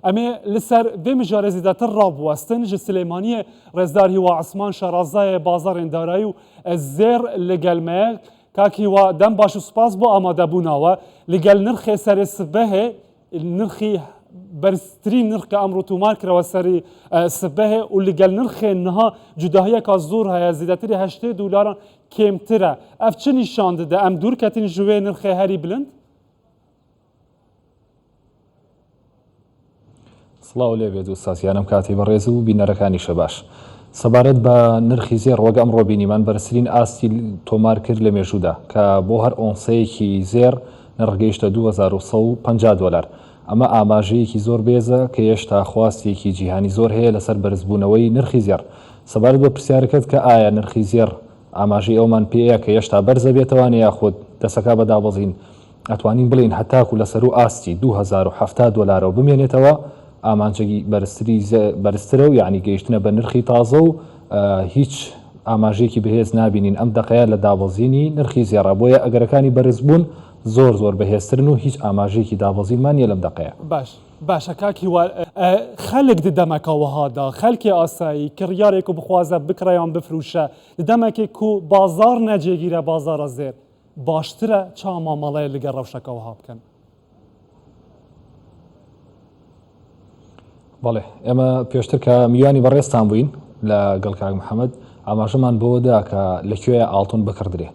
ئەمێ لەسەر vê mijarê zêdetir rabwestin ji Silêmaniyê Rêzdar Hîwa Esman Şerazayê bazarên darayî û zêr li gel me Kak Hîwa dem baş û spas bo amadebûna we li gel nirxê serê sibehê nirxî berztirîn nirx ke emro tûmar kiriwe serî sibehê û li gel nirxê niha cudahiyeka zûr heye zêdetirî $80 kêmtir e. Ev çi nîşan dide? Em dûr ketin ji wê nirxê herî bilind? سڵاو لێ بێت و ساسیانم کاتی بەڕێز و بینەرەکانیشە باش سەبارەت بە نرخی زێر ڕۆگە ئەمڕۆ بینیمان بەرزترین ئاستی تۆمار کرد لە مێژوودا کە بۆ هەر ئۆنسەیەکی زێر نرخگەیشتە $2150 ئەمە ئاماژەیەکی زۆر بێزە کە هێشتا خواستێکی جیهانی زۆر هەیە لەسەر بەرزبوونەوەی نرخی زێر سەبارەت بە پرسیارەکەت کە ئایا نرخی زێر ئاماژەی ئەومان پێەیە کە هێشتا بەرزە بێتەوەوانە یاخود دەسەکا بەدابەزین ئەتوانین بڵین هەتاکو لەسەر و ئاستی $2070 بمێنێتەوە ئامانجێکی بەرزترە و یعنی گەیشتنە بە نرخی تازە و هیچ ئاماژێکی بەهێز نابینین ئەم دەقەیە لە دابەزینی نرخی زێڕە بۆیە ئەگەرەکانی بەرز بوون زۆر بەهێزترن و هیچ ئاماژێکی دابەزینمان نیە لەم دەقەیە باشە کاکی خەلک دەمەکەوەهادا خەلکی ئاسایی کڕیارێک و بخوازە بکڕیان بفروشە دەمەکێک و بازار نەجێگیرە بازارە زێر باشترە چا مامەڵەیە لەگە ڕەوشەکەوەها بکەن بەڵێ ئێمە پێشتر کە میوانی بەڕێستان بووین لە گەڵکاک محەممەد ئاماژەمان بۆدا کە لەکوێ ئاڵتون بکردرێ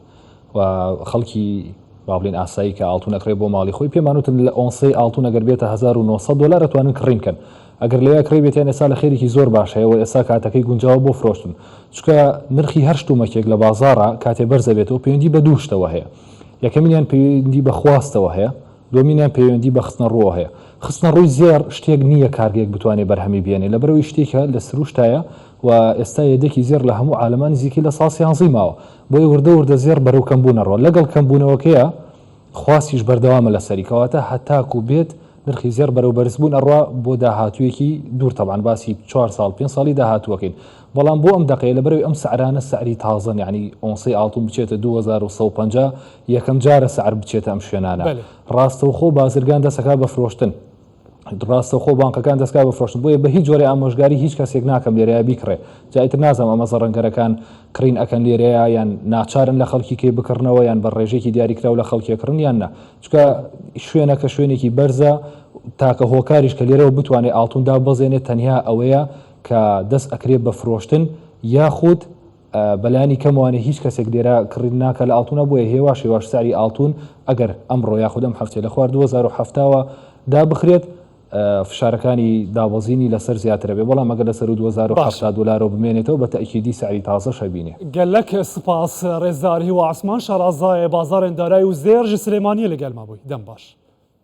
و خەڵکی بابلین ئاسایی کە ئاڵتون ئەکرێ بۆ ماڵی خۆی پێمانوتن لە ئۆنسەی ئاڵتون ئەگەر بێتە $1900 ئەتوانن کڕینکەن ئەگەر لەوێ کڕی بێتیان ئێستا لە خێرێکی زۆر باشەیەوە ئێستا کاتەکەی گونجاوە بۆ فرۆشتن چکە نرخی هەر شتومەکێک لە بازارە کاتێ بەرزە بێتەوە پەیوەندی بە دوو شتەوە هەیە یەکەمینیان پەیوەندی بە خواستەوە هەیە دومینیان پەیوەندی بە خستنە ڕۆ هەیە خستنە ڕووی زێر شتێک نییە کارگەیەک بتوانێت بەرهەمی بێنێ لە بەرەوەی شتێکە لە سروشتایە و ئێستا یەدەکی زێر لە هەموو عالەمان نزیکی لە ساسیانزی ماوە بۆی وردە زێر بەرەو کەمبوونەڕۆ لەگەڵ کەمبوونەوەکەیە خواستیش بەردەوامە لە سەریکەواتە هەتاکو بێت نرخی زێر بەرەو بەرزبوون ئەڕوا بۆ داهاتوویەکی دوور تەبعاً باسی 4 ساڵ 5 ساڵی داهاتووەکەین بەڵام بۆ ئەم دەقەیە لە بەرەوەی ئەم سعرانە سعری تازەن یعنی ئۆنسەی ئاڵتون بچێتە 2150 یەکەم جارە سعر بچێتە ئەم شوێنانە ڕاستەوخۆ بازرگان دەسەکا بە فرۆشتن ڕاستەوخۆ بانکەکان دەستکا بە فرۆشتن بۆیە بە هیچ جۆرە ئامۆژگاری هیچ کەسێک ناکەم لێرەیە بیکڕێ جایتر نازەم ئەمە زەڕەنگەرەکان کڕین ئەکەن لێرەیە یان ناچارن لە خەڵکی کێ بکردنەوە یان بە ڕێژێکی دیاریکراو لە خەڵکیەکردن یان نە چکە شوێنەکە شوێنێکی بەرزە تاکە هۆکاریش کە لێرەوە بتوانێت ئاڵتوندا بەزێنێت تەنیا ئەوەیە کە دەست ئەکرێت بە فرۆشتن یاخود بەلانی کەموانێ هیچ کەسێک لێرە کڕین ناکە لە ئاڵتونە بۆیە هێواشێواش ساری ئاڵتون ئەگەر ئەمڕۆ یاخود ئەم هەفتەیە لە خوار 2007ەوە دا بخرێت فشارەکانی دابەزینی لەسەر زیاترە بێ بەڵام ئەگەر لەسەر $2070 بمێنێتەوە بە تەئکیدی سعری تازە شەبینێ گەلک سپاس ڕێزدار هیوا عسمان شەرازایە بازارên darayî û zêr ji Silêmaniyê li gel me bûyî dem baş